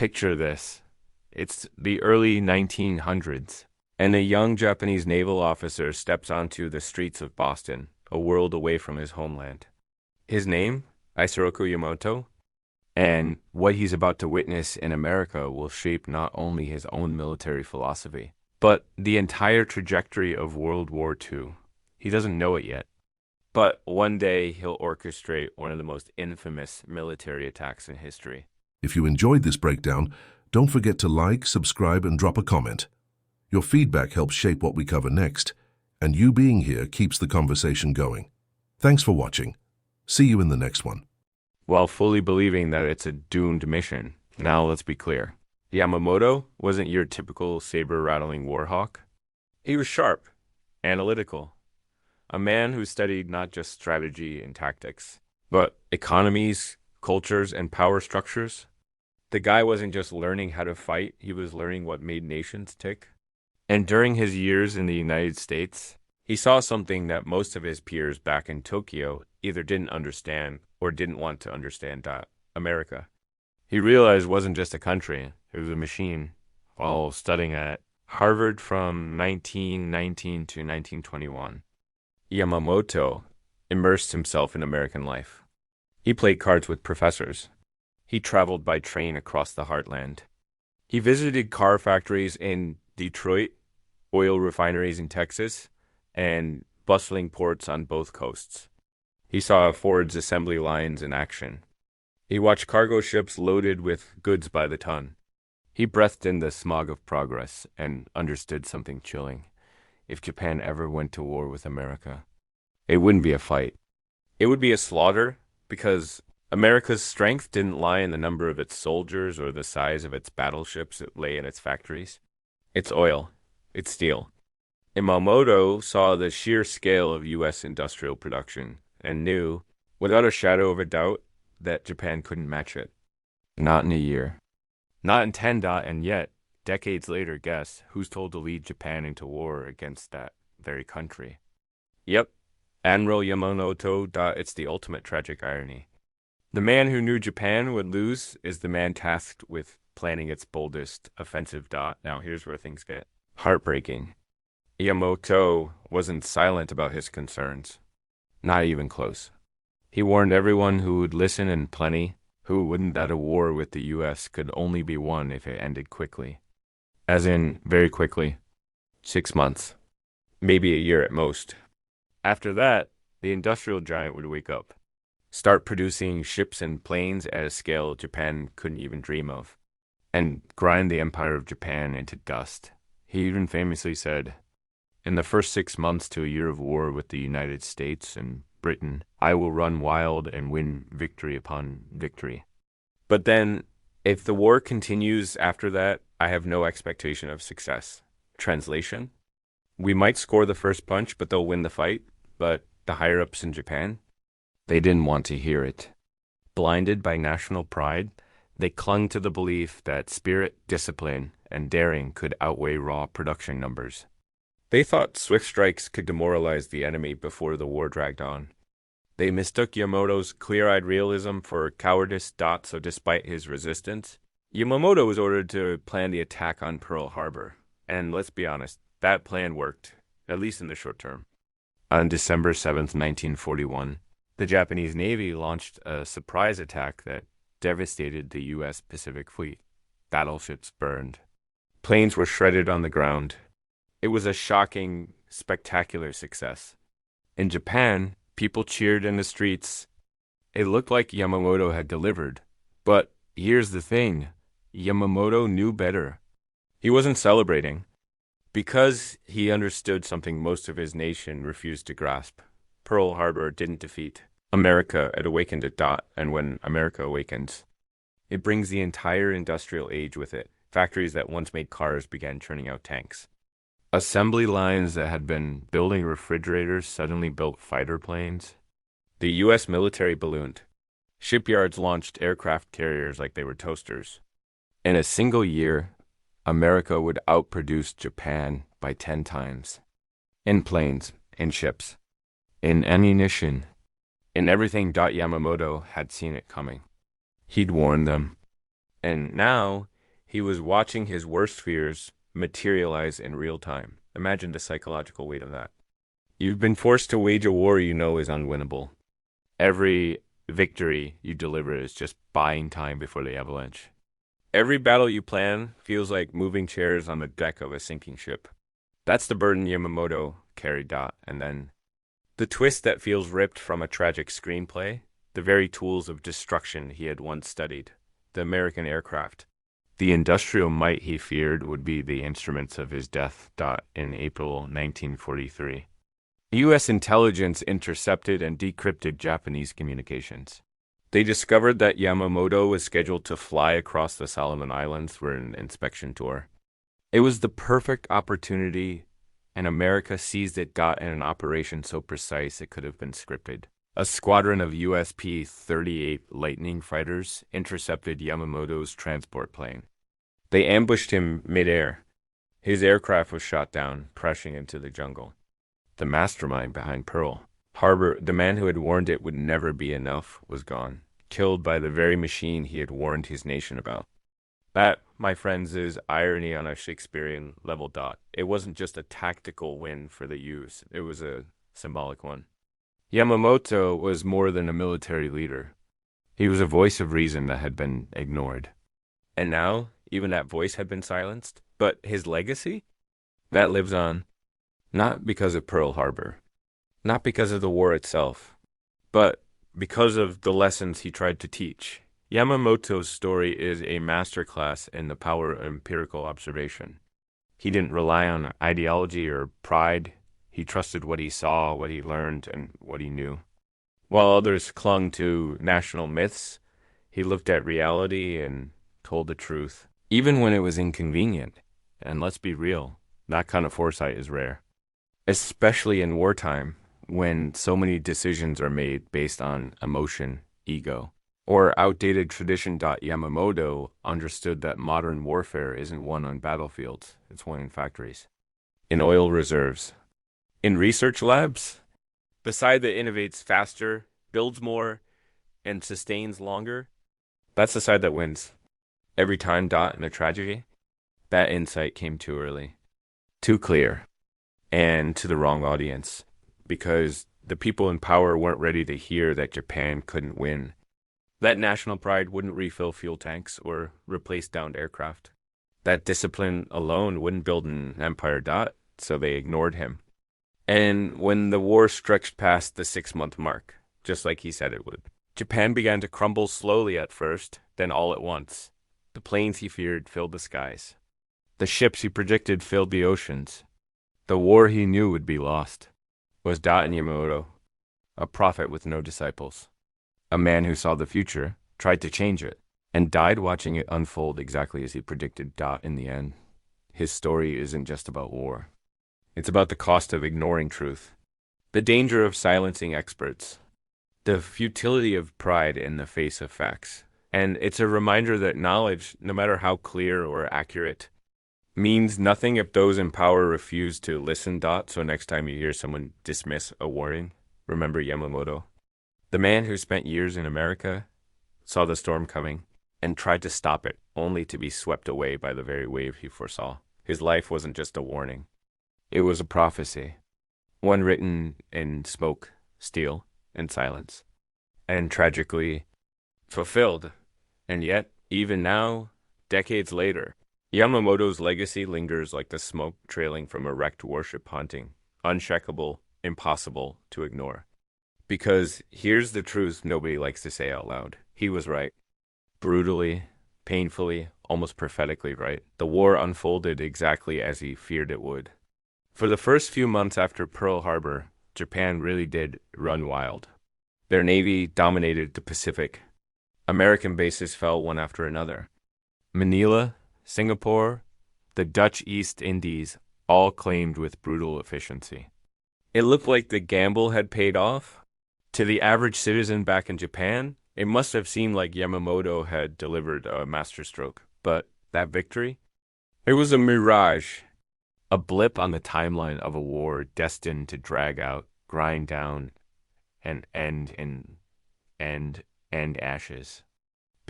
Picture this. It's the early 1900s, and a young Japanese naval officer steps onto the streets of Boston, a world away from his homeland. His name? Isoroku Yamamoto, and what he's about to witness in America will shape not only his own military philosophy, but the entire trajectory of World War II. He doesn't know it yet, but one day he'll orchestrate one of the most infamous military attacks in history. If you enjoyed this breakdown, don't forget to like, subscribe, and drop a comment. Your feedback helps shape what we cover next, and you being here keeps the conversation going. Thanks for watching. See you in the next one. While fully believing that it's a doomed mission, now let's be clear. Yamamoto wasn't your typical saber-rattling warhawk. He was sharp, analytical, a man who studied not just strategy and tactics, but economies, cultures, and power structures. The guy wasn't just learning how to fight, he was learning what made nations tick. And during his years in the United States, he saw something that most of his peers back in Tokyo either didn't understand or didn't want to understand. America. He realized it wasn't just a country, it was a machine. While studying at Harvard from 1919 to 1921, Yamamoto immersed himself in American life. He played cards with professors. He traveled by train across the heartland. He visited car factories in Detroit, oil refineries in Texas, and bustling ports on both coasts. He saw Ford's assembly lines in action. He watched cargo ships loaded with goods by the ton. He breathed in the smog of progress and understood something chilling. If Japan ever went to war with America, it wouldn't be a fight. It would be a slaughter, because America's strength didn't lie in the number of its soldiers or the size of its battleships that lay in its factories. It's oil. It's steel. Yamamoto saw the sheer scale of U.S. industrial production and knew, without a shadow of a doubt, that Japan couldn't match it. Not in a year. Not in 10. And yet, decades later, guess who's told to lead Japan into war against that very country? Yep, Admiral Yamamoto. It's the ultimate tragic irony. The man who knew Japan would lose is the man tasked with planning its boldest offensive. Now here's where things get heartbreaking. Yamamoto wasn't silent about his concerns. Not even close. He warned everyone who would listen and plenty who wouldn't that a war with the U.S. could only be won if it ended quickly. As in, very quickly. 6 months. Maybe a year at most. After that, the industrial giant would wake up. Start producing ships and planes at a scale Japan couldn't even dream of. And grind the empire of Japan into dust. He even famously said, "In the first 6 months to a year of war with the United States and Britain, I will run wild and win victory upon victory." But then, if the war continues after that, I have no expectation of success. Translation? We might score the first punch, but they'll win the fight. But the higher-ups in Japan, they didn't want to hear it. Blinded by national pride, they clung to the belief that spirit, discipline, and daring could outweigh raw production numbers. They thought swift strikes could demoralize the enemy before the war dragged on. They mistook Yamamoto's clear-eyed realism for cowardice. So despite his resistance, Yamamoto was ordered to plan the attack on Pearl Harbor. And let's be honest, that plan worked, at least in the short term. On December 7th, 1941, the Japanese Navy launched a surprise attack that devastated the U.S. Pacific Fleet. Battleships burned. Planes were shredded on the ground. It was a shocking, spectacular success. In Japan, people cheered in the streets. It looked like Yamamoto had delivered. But here's the thing. Yamamoto knew better. He wasn't celebrating. Because he understood something most of his nation refused to grasp. Pearl Harbor didn't defeat America. It awakened a. And when America awakens, it brings the entire industrial age with it. Factories that once made cars began churning out tanks. Assembly lines that had been building refrigerators suddenly built fighter planes. The U.S. military ballooned. Shipyards launched aircraft carriers like they were toasters. In a single year, America would outproduce Japan by 10 times. In planes, in ships, in ammunition, in everything. Yamamoto had seen it coming. He'd warned them. And now he was watching his worst fears materialize in real time. Imagine the psychological weight of that. You've been forced to wage a war you know is unwinnable. Every victory you deliver is just buying time before the avalanche. Every battle you plan feels like moving chairs on the deck of a sinking ship. That's the burden Yamamoto carried, Dot. And then the twist that feels ripped from a tragic screenplay, the very tools of destruction he had once studied, the American aircraft. The industrial might he feared would be the instruments of his death. Dot in April 1943. U.S. intelligence intercepted and decrypted Japanese communications. They discovered that Yamamoto was scheduled to fly across the Solomon Islands for an inspection tour. It was the perfect opportunity, and America seized it, got in an operation so precise it could have been scripted. A squadron of USP-38 Lightning fighters intercepted Yamamoto's transport plane. They ambushed him midair. His aircraft was shot down, crashing into the jungle. The mastermind behind Pearl Harbor, the man who had warned it would never be enough, was gone, killed by the very machine he had warned his nation about. That, my friends, is irony on a Shakespearean level. Dot. It wasn't just a tactical win for the U's, it was a symbolic one. Yamamoto was more than a military leader. He was a voice of reason that had been ignored. And now, even that voice had been silenced. But his legacy? That lives on. Not because of Pearl Harbor. Not because of the war itself. But because of the lessons he tried to teach. Yamamoto's story is a masterclass in the power of empirical observation. He didn't rely on ideology or pride. He trusted what he saw, what he learned, and what he knew. While others clung to national myths, he looked at reality and told the truth, even when it was inconvenient. And let's be real, that kind of foresight is rare, especially in wartime when so many decisions are made based on emotion, ego, or outdated tradition. Yamamoto understood that modern warfare isn't won on battlefields, it's won in factories, in oil reserves, in research labs. The side that innovates faster, builds more, and sustains longer, that's the side that wins. Every time. In a tragedy, that insight came too early, too clear, and to the wrong audience, because the people in power weren't ready to hear that Japan couldn't win. That national pride wouldn't refill fuel tanks or replace downed aircraft. That discipline alone wouldn't build an empire. So they ignored him. And when the war stretched past the 6-month mark, just like he said it would, Japan began to crumble slowly at first, then all at once. The planes he feared filled the skies. The ships he predicted filled the oceans. The war he knew would be lost. Was Yamamoto, a prophet with no disciples, a man who saw the future, tried to change it, and died watching it unfold exactly as he predicted. In the end, his story isn't just about war. It's about the cost of ignoring truth, the danger of silencing experts, the futility of pride in the face of facts. And it's a reminder that knowledge, no matter how clear or accurate, means nothing if those in power refuse to listen. So next time you hear someone dismiss a warning, remember Yamamoto, the man who spent years in America, saw the storm coming, and tried to stop it, only to be swept away by the very wave he foresaw. His life wasn't just a warning. It was a prophecy, one written in smoke, steel, and silence, and tragically fulfilled. And yet, even now, decades later, Yamamoto's legacy lingers like the smoke trailing from a wrecked warship haunting, uncheckable, impossible to ignore. Because here's the truth nobody likes to say out loud. He was right. Brutally, painfully, almost prophetically right. The war unfolded exactly as he feared it would. For the first few months after Pearl Harbor, Japan really did run wild. Their navy dominated the Pacific. American bases fell one after another. Manila, Singapore, the Dutch East Indies all claimed with brutal efficiency. It looked like the gamble had paid off. To the average citizen back in Japan, it must have seemed like Yamamoto had delivered a masterstroke. But that victory? It was a mirage, a blip on the timeline of a war destined to drag out, grind down, and end in ashes.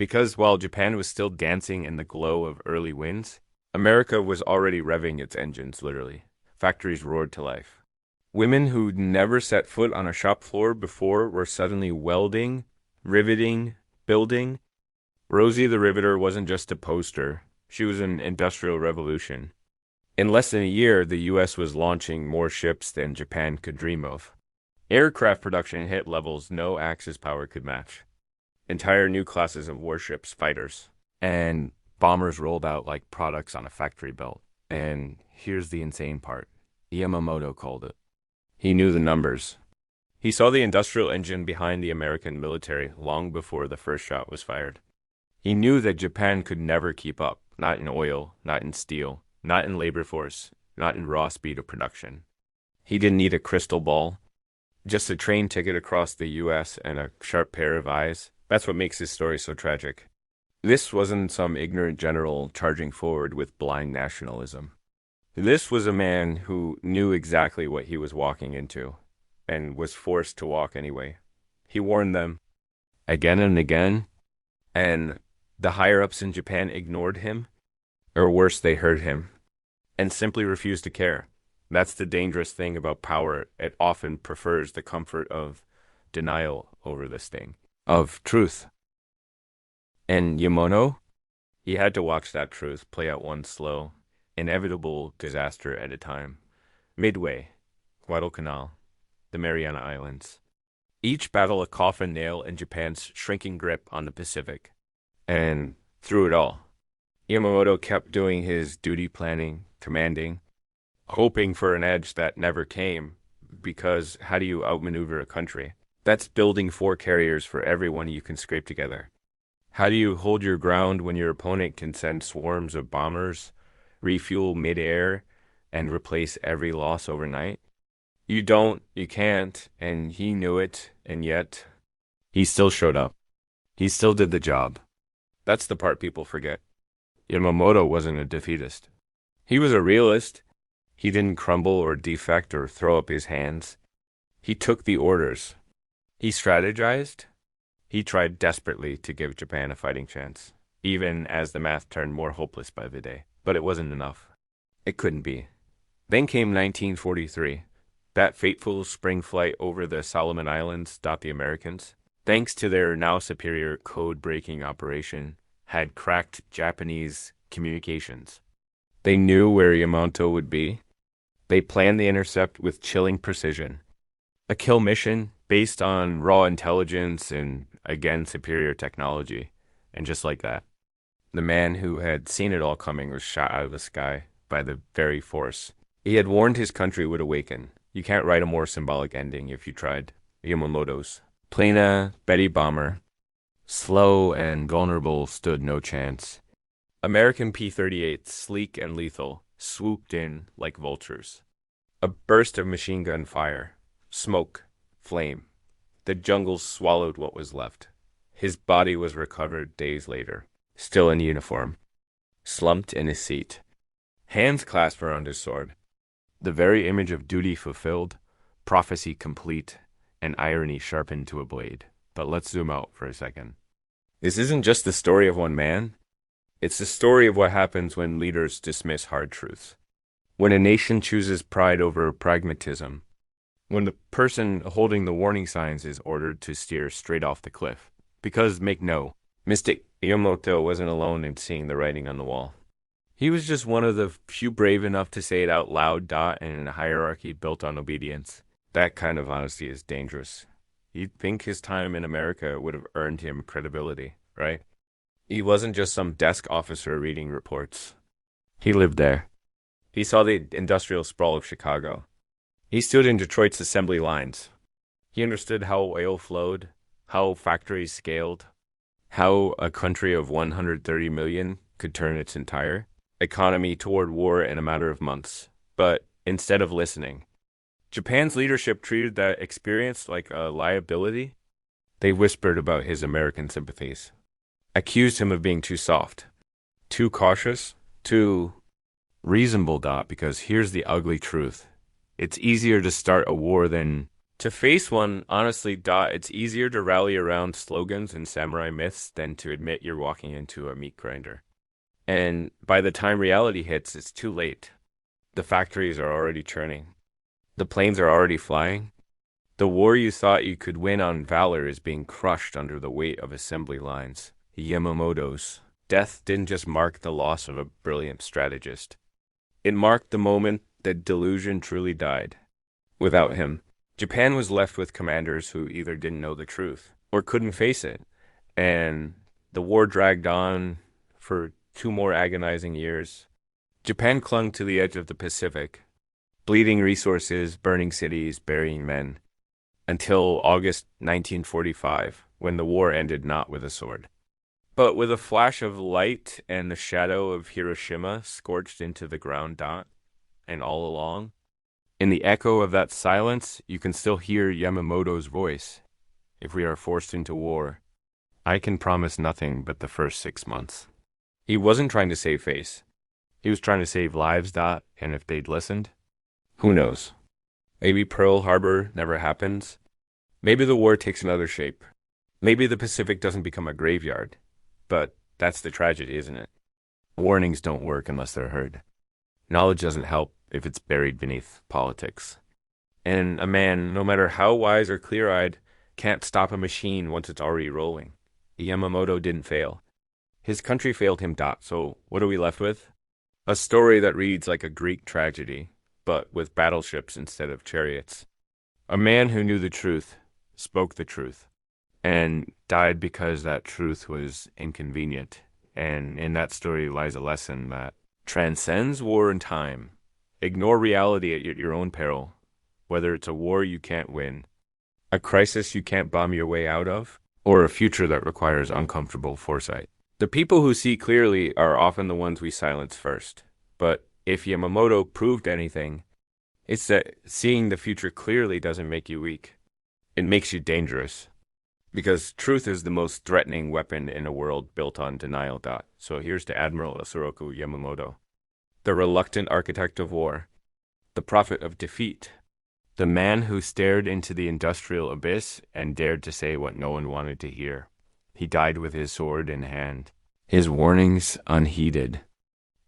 Because while Japan was still dancing in the glow of early wins, America was already revving its engines, literally. Factories roared to life. Women who'd never set foot on a shop floor before were suddenly welding, riveting, building. Rosie the Riveter wasn't just a poster. She was an industrial revolution. In less than a year, the US was launching more ships than Japan could dream of. Aircraft production hit levels no Axis power could match. Entire new classes of warships, fighters, and bombers rolled out like products on a factory belt. And here's the insane part. Yamamoto called it. He knew the numbers. He saw the industrial engine behind the American military long before the first shot was fired. He knew that Japan could never keep up, not in oil, not in steel, not in labor force, not in raw speed of production. He didn't need a crystal ball, just a train ticket across the US and a sharp pair of eyes. That's what makes his story so tragic. This wasn't some ignorant general charging forward with blind nationalism. This was a man who knew exactly what he was walking into and was forced to walk anyway. He warned them again and again, and the higher-ups in Japan ignored him, or worse, they heard him, and simply refused to care. That's the dangerous thing about power. It often prefers the comfort of denial over the sting of truth. And Yamamoto, he had to watch that truth play out one slow, inevitable disaster at a time. Midway, Guadalcanal, the Mariana Islands. Each battle a coffin nail in Japan's shrinking grip on the Pacific. And through it all, Yamamoto kept doing his duty planning, commanding, hoping for an edge that never came, because how do you outmaneuver a country? That's building 4 carriers for everyone you can scrape together. How do you hold your ground when your opponent can send swarms of bombers, refuel midair, and replace every loss overnight? You don't, you can't, and he knew it, and yet he still showed up. He still did the job. That's the part people forget. Yamamoto wasn't a defeatist. He was a realist. He didn't crumble or defect or throw up his hands. He took the orders. He strategized. He tried desperately to give Japan a fighting chance, even as the math turned more hopeless by the day. But it wasn't enough. It couldn't be. Then came 1943. That fateful spring flight over the Solomon Islands stopped the Americans. Thanks to their now superior code-breaking operation, had cracked Japanese communications. They knew where Yamamoto would be. They planned the intercept with chilling precision. A kill mission based on raw intelligence and, again, superior technology. And just like that, the man who had seen it all coming was shot out of the sky by the very force. He had warned his country would awaken. You can't write a more symbolic ending if you tried. Yamamoto's Plana Betty bomber, slow and vulnerable, stood no chance. American P-38s, sleek and lethal, swooped in like vultures. A burst of machine gun fire, smoke, flame. The jungle swallowed what was left. His body was recovered days later, still in uniform, slumped in his seat, hands clasped around his sword. The very image of duty fulfilled, prophecy complete, and irony sharpened to a blade. But let's zoom out for a second. This isn't just the story of one man. It's the story of what happens when leaders dismiss hard truths. When a nation chooses pride over pragmatism. When the person holding the warning signs is ordered to steer straight off the cliff. Because, make no mistake, Yamamoto wasn't alone in seeing the writing on the wall. He was just one of the few brave enough to say it out loud, in a hierarchy built on obedience. That kind of honesty is dangerous. You'd think his time in America would have earned him credibility, right? He wasn't just some desk officer reading reports. He lived there. He saw the industrial sprawl of Chicago. He stood in Detroit's assembly lines. He understood how oil flowed, how factories scaled, how a country of 130 million could turn its entire economy toward war in a matter of months. But instead of listening, Japan's leadership treated that experience like a liability. They whispered about his American sympathies, accused him of being too soft, too cautious, too reasonable, because here's the ugly truth. It's easier to start a war than To face one, honestly, it's easier to rally around slogans and samurai myths than to admit you're walking into a meat grinder. And by the time reality hits, it's too late. The factories are already churning. The planes are already flying. The war you thought you could win on valor is being crushed under the weight of assembly lines. Yamamoto's death didn't just mark the loss of a brilliant strategist. It marked the moment that delusion truly died. Without him, Japan was left with commanders who either didn't know the truth or couldn't face it. And the war dragged on for 2 more agonizing years. Japan clung to the edge of the Pacific, bleeding resources, burning cities, burying men, until August 1945, when the war ended not with a sword, but with a flash of light and the shadow of Hiroshima scorched into the ground. And all along, in the echo of that silence, you can still hear Yamamoto's voice. If we are forced into war, I can promise nothing but the first 6 months. He wasn't trying to save face. He was trying to save lives. And if they'd listened, who knows? Maybe Pearl Harbor never happens. Maybe the war takes another shape. Maybe the Pacific doesn't become a graveyard. But that's the tragedy, isn't it? Warnings don't work unless they're heard. Knowledge doesn't help if it's buried beneath politics. And a man, no matter how wise or clear-eyed, can't stop a machine once it's already rolling. Yamamoto didn't fail. His country failed him. So what are we left with? A story that reads like a Greek tragedy, but with battleships instead of chariots. A man who knew the truth, spoke the truth, and died because that truth was inconvenient. And in that story lies a lesson that transcends war and time. Ignore reality at your own peril, whether it's a war you can't win, a crisis you can't bomb your way out of, or a future that requires uncomfortable foresight. The people who see clearly are often the ones we silence first. But if Yamamoto proved anything, it's that seeing the future clearly doesn't make you weak. It makes you dangerous. Because truth is the most threatening weapon in a world built on denial. So here's to Admiral Yamamoto, the reluctant architect of war, the prophet of defeat, the man who stared into the industrial abyss and dared to say what no one wanted to hear. He died with his sword in hand, his warnings unheeded,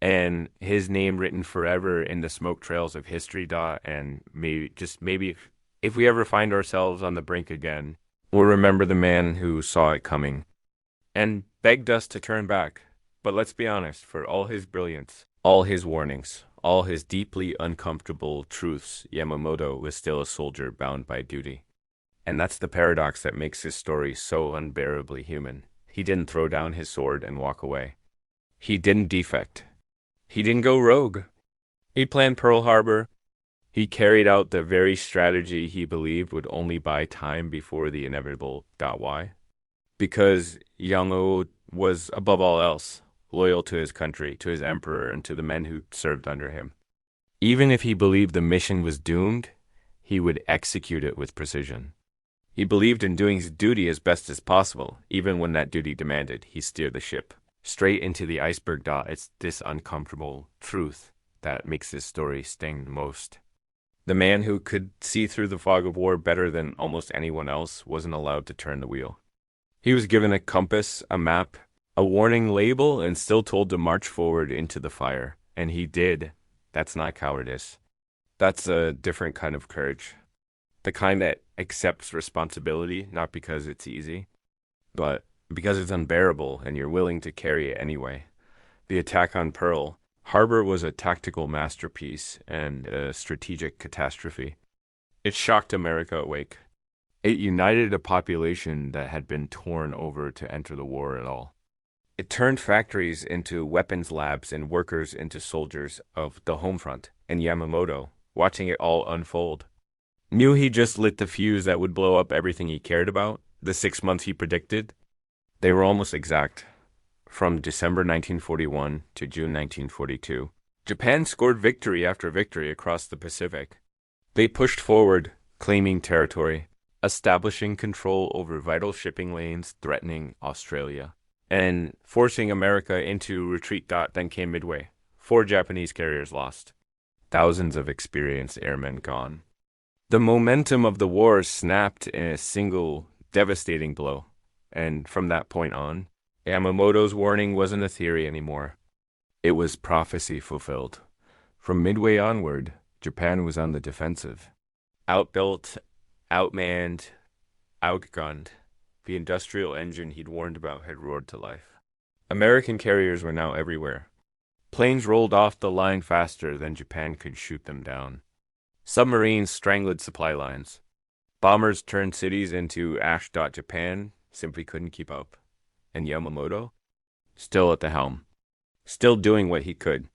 and his name written forever in the smoke trails of history. And maybe if we ever find ourselves on the brink again, we'll remember the man who saw it coming and begged us to turn back. But let's be honest, for all his brilliance, all his warnings, all his deeply uncomfortable truths, Yamamoto was still a soldier bound by duty. And that's the paradox that makes his story so unbearably human. He didn't throw down his sword and walk away. He didn't defect. He didn't go rogue. He planned Pearl Harbor. He carried out the very strategy he believed would only buy time before the inevitable. Why? Because Yamamoto was, above all else, loyal to his country, to his emperor, and to the men who served under him. Even if he believed the mission was doomed, he would execute it with precision. He believed in doing his duty as best as possible, even when that duty demanded he steer the ship straight into the iceberg. It's this uncomfortable truth that makes this story sting most. The man who could see through the fog of war better than almost anyone else wasn't allowed to turn the wheel. He was given a compass, a map, a warning label, and still told to march forward into the fire. And he did. That's not cowardice. That's a different kind of courage. The kind that accepts responsibility, not because it's easy, but because it's unbearable and you're willing to carry it anyway. The attack on Pearl Harbor was a tactical masterpiece and a strategic catastrophe. It shocked America awake. It united a population that had been torn over to enter the war at all. It turned factories into weapons labs and workers into soldiers of the home front. And Yamamoto, watching it all unfold, knew he just lit the fuse that would blow up everything he cared about. The 6 months he predicted, they were almost exact. From December 1941 to June 1942, Japan scored victory after victory across the Pacific. They pushed forward, claiming territory, establishing control over vital shipping lanes threatening Australia, and forcing America into retreat. Then came Midway. 4 Japanese carriers lost. Thousands of experienced airmen gone. The momentum of the war snapped in a single devastating blow, and from that point on, Yamamoto's warning wasn't a theory anymore. It was prophecy fulfilled. From Midway onward, Japan was on the defensive. Outbuilt, outmanned, outgunned, the industrial engine he'd warned about had roared to life. American carriers were now everywhere. Planes rolled off the line faster than Japan could shoot them down. Submarines strangled supply lines. Bombers turned cities into ash. Japan simply couldn't keep up. And Yamamoto? Still at the helm. Still doing what he could.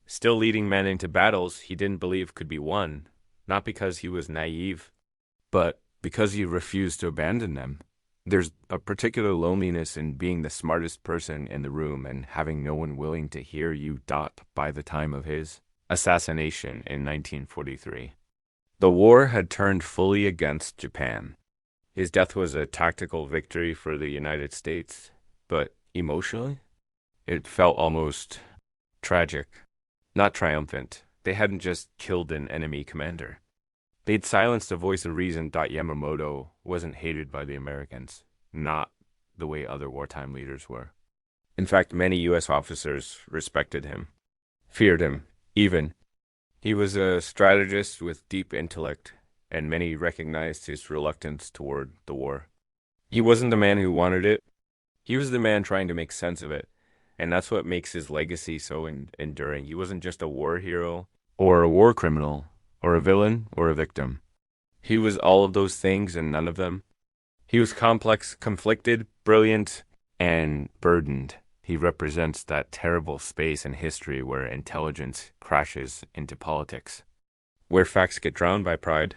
Still leading men into battles he didn't believe could be won. Not because he was naive, but because he refused to abandon them. There's a particular loneliness in being the smartest person in the room and having no one willing to hear you. By the time of his assassination in 1943. The war had turned fully against Japan. His death was a tactical victory for the United States, but emotionally, it felt almost tragic, not triumphant. They hadn't just killed an enemy commander. They'd silenced the voice of reason. Yamamoto wasn't hated by the Americans, not the way other wartime leaders were. In fact, many U.S. officers respected him, feared him, even. He was a strategist with deep intellect, and many recognized his reluctance toward the war. He wasn't the man who wanted it. He was the man trying to make sense of it, and that's what makes his legacy so enduring. He wasn't just a war hero, or a war criminal, or a villain, or a victim. He was all of those things and none of them. He was complex, conflicted, brilliant, and burdened. He represents that terrible space in history where intelligence crashes into politics, where facts get drowned by pride,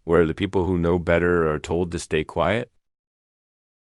where the people who know better are told to stay quiet,